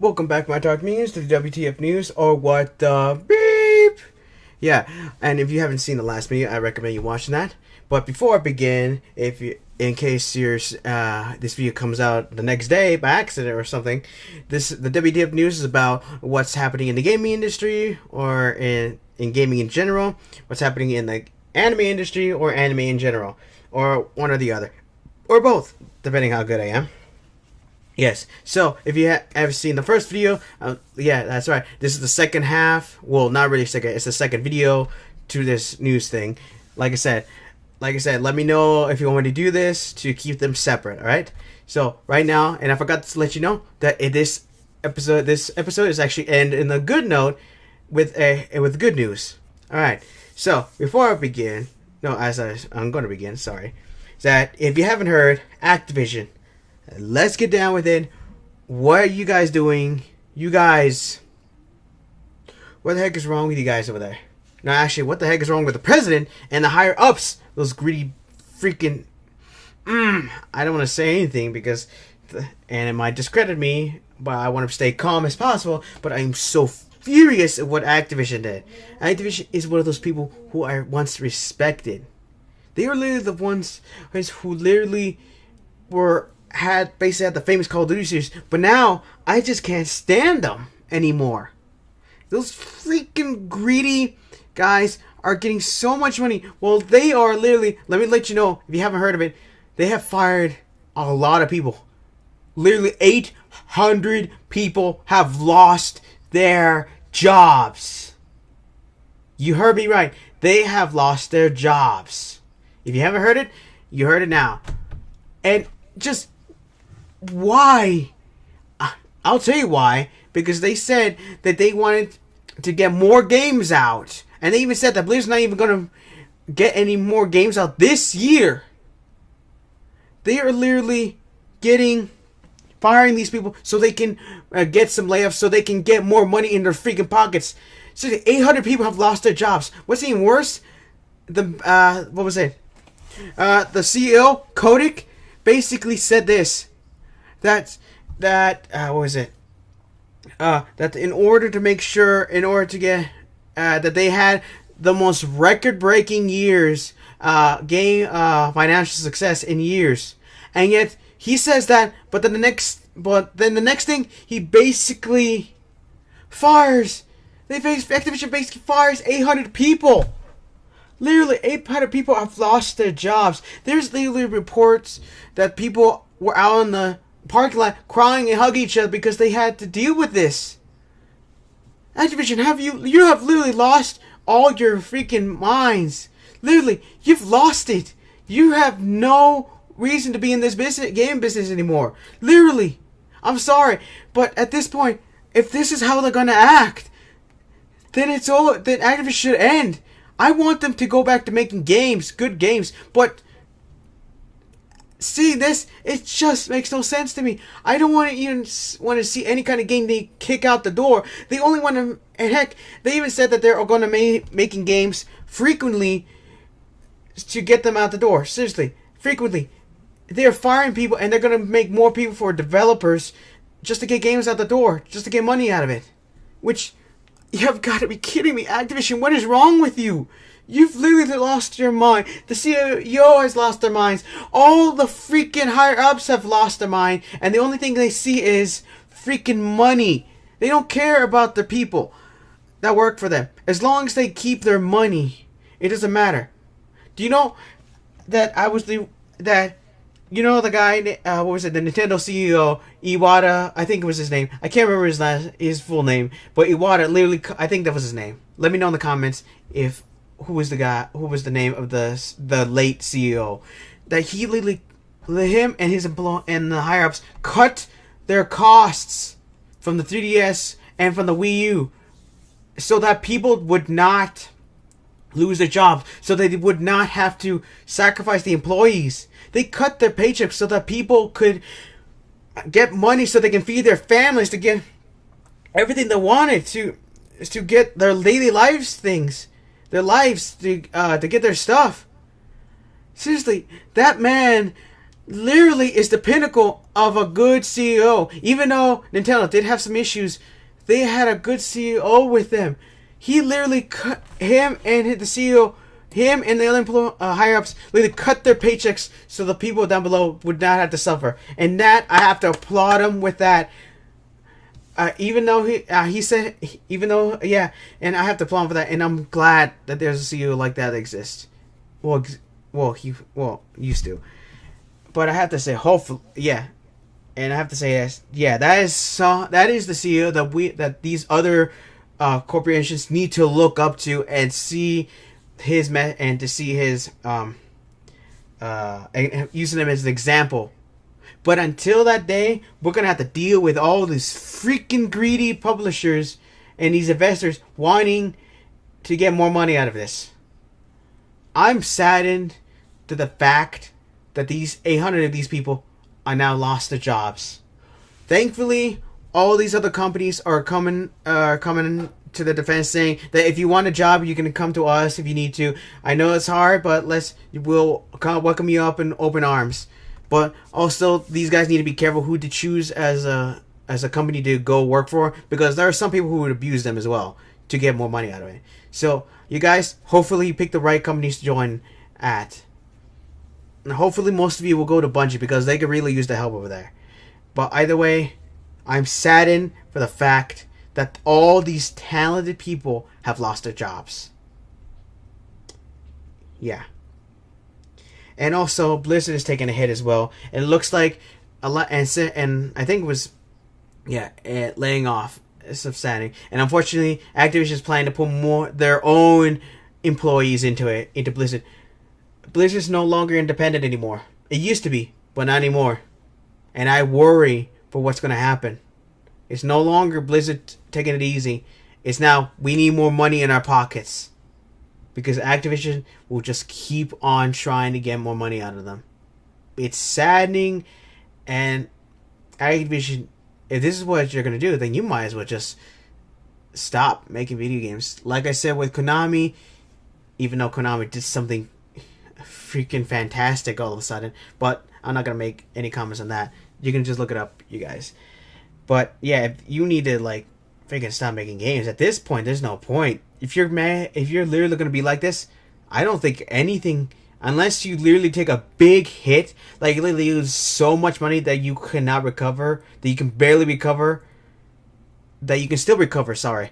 Welcome back, my talk news, to the WTF news, or what the beep. Yeah, and if you haven't seen the last video, I recommend you watching that. But before I begin, in case this video comes out the next day by accident or something, the WTF news is about what's happening in the gaming industry or in gaming in general, what's happening in the anime industry or anime in general, or one or the other, or both, depending how good I am. Yes, so if you have seen the first video, yeah, that's right. This is the second half. Well, not really second. It's the second video to this news thing. Like I said, let me know if you want me to do this to keep them separate. All right. So right now, and I forgot to let you know that this episode is actually end in a good note with good news. All right. So before I begin, I'm going to begin. Sorry, that if you haven't heard, Activision. Let's get down with it. What are you guys doing? You guys, what the heck is wrong with you guys over there? No, actually, what the heck is wrong with the president and the higher ups? Those greedy freaking. I don't want to say anything because, and it might discredit me. But I want to stay calm as possible. But I'm so furious at what Activision did. Activision is one of those people who I once respected. They were literally the ones who literally had the famous Call of Duty series, but now I just can't stand them anymore. Those freaking greedy guys are getting so much money. Well, they are literally, let me let you know, if you haven't heard of it, they have fired a lot of people. Literally 800 people have lost their jobs. You heard me right. They have lost their jobs. If you haven't heard it, you heard it now. And just why? I'll tell you why. Because they said that they wanted to get more games out. And they even said that Blizzard's not even going to get any more games out this year. They are literally firing these people so they can get some layoffs, so they can get more money in their freaking pockets. So 800 people have lost their jobs. What's even worse? What was it? The CEO, Kotick, basically said this. That in order to get that they had the most record-breaking years game financial success in years, and yet he says that, but then the next thing he basically fires. Activision basically fires 800 people. Literally 800 people have lost their jobs. There's literally reports that people were out in the parking lot crying and hugging each other because they had to deal with this. Activision, you have literally lost all your freaking minds. Literally, you've lost it. You have no reason to be in this game business anymore. Literally. I'm sorry, but at this point, if this is how they're gonna act, then Activision should end. I want them to go back to making games, good games, but see this, it just makes no sense to me. I don't want to see any kind of game they kick out the door. They only want to, and heck, they even said that they're going to making games frequently to get them out the door. Seriously, frequently. They're firing people and they're going to make more people for developers just to get games out the door, just to get money out of it. Which, you have got to be kidding me, Activision, what is wrong with you? You've literally lost your mind. The CEO has lost their minds. All the freaking higher-ups have lost their mind. And the only thing they see is freaking money. They don't care about the people that work for them. As long as they keep their money, it doesn't matter. Do you know that the guy, what was it, the Nintendo CEO, Iwata, I think it was his name. I can't remember his full name, but Iwata, literally, I think that was his name. Let me know in the comments who was the name of the late CEO. That he literally, him and his employee and the higher ups cut their costs from the 3DS and from the Wii U, so that people would not lose their jobs, so they would not have to sacrifice the employees. They cut their paychecks so that people could get money so they can feed their families, to get everything they wanted, to get their daily lives to get their stuff. Seriously, that man literally is the pinnacle of a good CEO. Even though Nintendo did have some issues, they had a good CEO with them. He literally cut him and the CEO, him and the other higher ups, literally cut their paychecks so the people down below would not have to suffer. And that I have to applaud him with that. Even though he said, and I have to applaud him for that. And I'm glad that there's a CEO like that exists. He used to. But I have to say, hopefully, and I have to say this, that is the CEO that these other corporations need to look up to and see and to see his and using him as an example. But until that day, we're gonna have to deal with all these freaking greedy publishers and these investors wanting to get more money out of this. I'm saddened to the fact that these 800 of these people are now lost their jobs. Thankfully, all these other companies are coming to the defense, saying that if you want a job, you can come to us if you need to. I know it's hard, but we'll welcome you up in open arms. But also, these guys need to be careful who to choose as a company to go work for, because there are some people who would abuse them as well to get more money out of it. So, you guys, hopefully you pick the right companies to join at. And hopefully most of you will go to Bungie because they could really use the help over there. But either way, I'm saddened for the fact that all these talented people have lost their jobs. Yeah. And also, Blizzard is taking a hit as well. And it looks like a lot, and I think it was, laying off. It's upsetting. And unfortunately, Activision is planning to put their own employees into Blizzard. Blizzard's no longer independent anymore. It used to be, but not anymore. And I worry for what's going to happen. It's no longer Blizzard taking it easy. It's now, we need more money in our pockets. Because Activision will just keep on trying to get more money out of them. It's saddening. And Activision, if this is what you're going to do, then you might as well just stop making video games. Like I said with Konami, even though Konami did something freaking fantastic all of a sudden, but I'm not going to make any comments on that. You can just look it up, you guys. But yeah, if you need to freaking stop making games. At this point, there's no point. If you're literally going to be like this, I don't think anything, unless you literally take a big hit, literally lose so much money that you cannot recover, that you can barely recover, that you can still recover, sorry.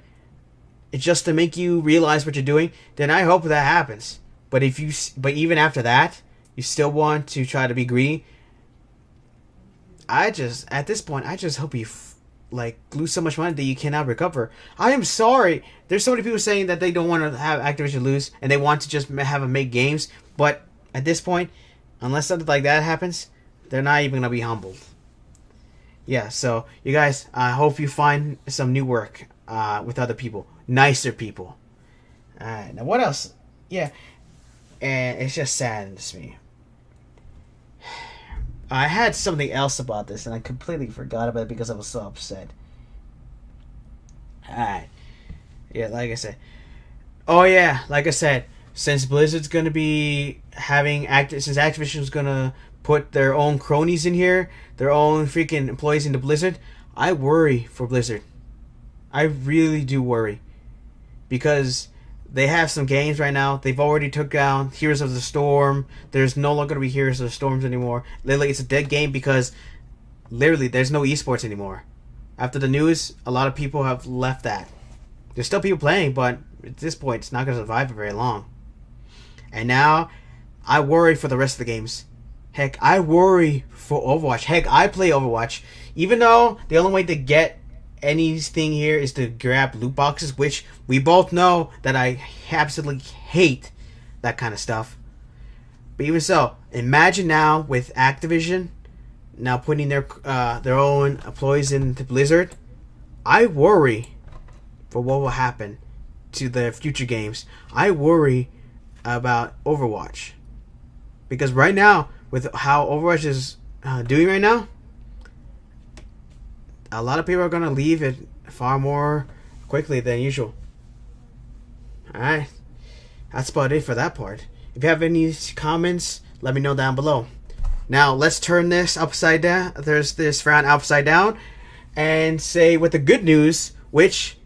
It's just to make you realize what you're doing, then I hope that happens. But even after that, you still want to try to be greedy, at this point, I just hope you lose so much money that you cannot recover. I am sorry. There's so many people saying that they don't want to have Activision lose and they want to just have them make games. But at this point, unless something like that happens, they're not even going to be humbled. Yeah, so you guys, I hope you find some new work with other people. Nicer people. Alright, now what else? Yeah, and it's just saddens me. I had something else about this, and I completely forgot about it because I was so upset. Alright. Yeah, like I said. Oh, yeah, like I said, since Blizzard's going to be since Activision's going to put their own cronies in here, their own freaking employees into Blizzard, I worry for Blizzard. I really do worry. Because they have some games right now. They've already took down Heroes of the Storm. There's no longer going to be Heroes of the Storms anymore. Literally, it's a dead game because literally there's no esports anymore. After the news, a lot of people have left that. There's still people playing, but at this point, it's not going to survive for very long. And now, I worry for the rest of the games. Heck, I worry for Overwatch. Heck, I play Overwatch. Even though the only way to get anything here is to grab loot boxes, which we both know that I absolutely hate that kind of stuff. But even so, imagine now with Activision now putting their own employees into Blizzard. I worry for what will happen to the future games. I worry about Overwatch because right now, with how Overwatch is doing right now, a lot of people are going to leave it far more quickly than usual. Alright. That's about it for that part. If you have any comments, let me know down below. Now let's turn this upside down. There's this frown upside down, and say with the good news, which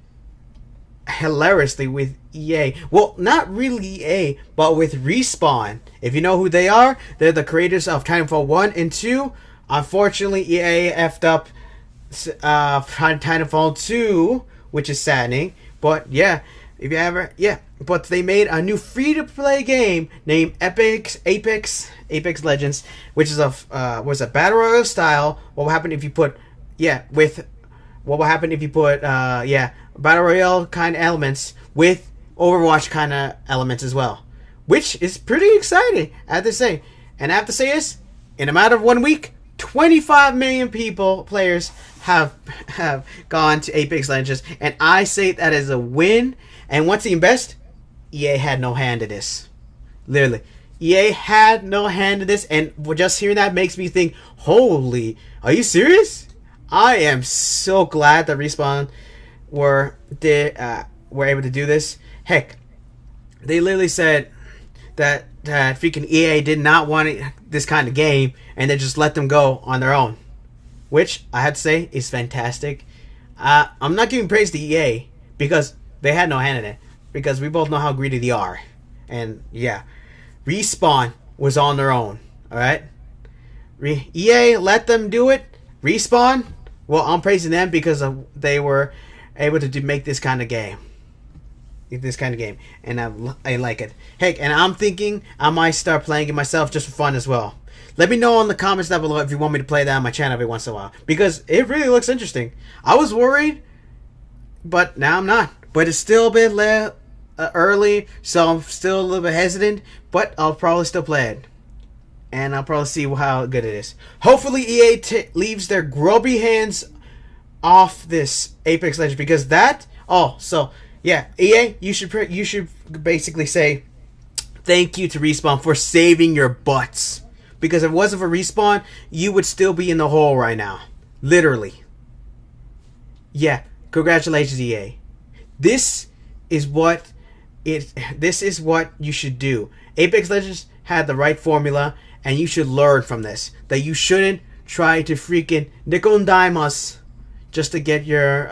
hilariously with EA. Well, not really EA, but with Respawn. If you know who they are, they're the creators of Titanfall 1 and 2. Unfortunately, EA effed up Titanfall 2, which is saddening. But yeah, if you ever, yeah. But they made a new free-to-play game named Apex Legends, which is was a battle royale style. What will happen if you put, what will happen if you put, battle royale kind of elements with Overwatch kind of elements as well, which is pretty exciting. I have to say, and I have to say this: in a matter of 1 week, 25 million players have gone to Apex Legends, and I say that is a win. And what's even best, EA had no hand in this. Literally, EA had no hand in this, and just hearing that makes me think, holy, are you serious? I am so glad that Respawn were able to do this. Heck, they literally said that freaking EA did not want this kind of game, and they just let them go on their own, which I have to say is fantastic. I'm not giving praise to EA because they had no hand in it, because we both know how greedy they are. And yeah, Respawn was on their own. All right, EA let them do it. Respawn, well, I'm praising them because they were able to make this kind of game. And I like it. Heck, and I'm thinking I might start playing it myself just for fun as well. Let me know in the comments down below if you want me to play that on my channel every once in a while, because it really looks interesting. I was worried, but now I'm not. But it's still a bit early, so I'm still a little bit hesitant, but I'll probably still play it. And I'll probably see how good it is. Hopefully EA leaves their grubby hands off this Apex Legends, because that... Oh, so... Yeah, EA, you should basically say thank you to Respawn for saving your butts. Because if it wasn't for Respawn, you would still be in the hole right now. Literally. Yeah, congratulations, EA. This is what you should do. Apex Legends had the right formula, and you should learn from this. That you shouldn't try to freaking nickel and dime us just to get your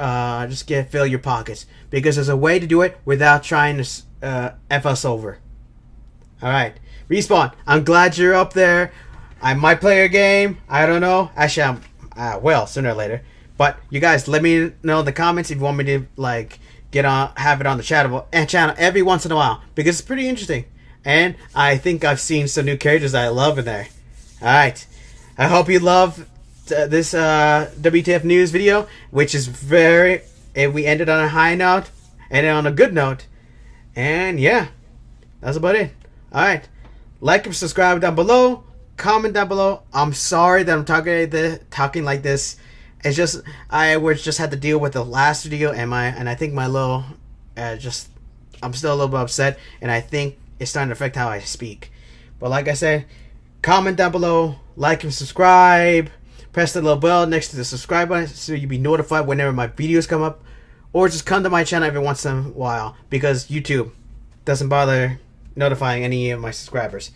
fill your pockets, because there's a way to do it without trying to f us over. All right, Respawn, I'm glad you're up there. I might play your game. I don't know. Actually, well, sooner or later. But you guys, let me know in the comments if you want me to have it on the channel every once in a while, because it's pretty interesting. And I think I've seen some new characters that I love in there. All right, I hope you love this WTF news video, which is we ended on a high note, ended on a good note, and yeah, that's about it. All right, like and subscribe down below, comment down below. I'm sorry that I'm talking like this. It's just I just had to deal with the last video, and I think my little I'm still a little bit upset, and I think it's starting to affect how I speak. But like I said, comment down below, like and subscribe. Press the little bell next to the subscribe button so you'll be notified whenever my videos come up. Or just come to my channel every once in a while, because YouTube doesn't bother notifying any of my subscribers.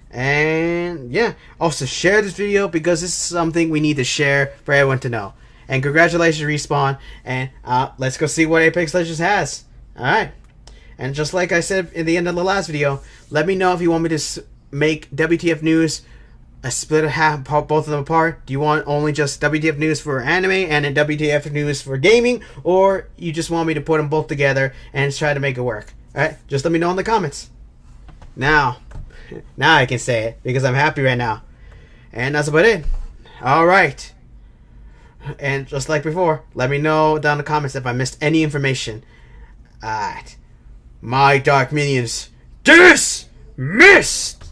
And yeah, also share this video, because this is something we need to share for everyone to know. And congratulations, Respawn. And let's go see what Apex Legends has. Alright. And just like I said in the end of the last video, let me know if you want me to make WTF News a split of half, both of them apart. Do you want only just WTF News for anime and then WTF News for gaming, or you just want me to put them both together and try to make it work? Alright, just let me know in the comments. Now I can say it, because I'm happy right now. And that's about it. Alright. And just like before, let me know down in the comments if I missed any information. Alright. My Dark Minions dismissed!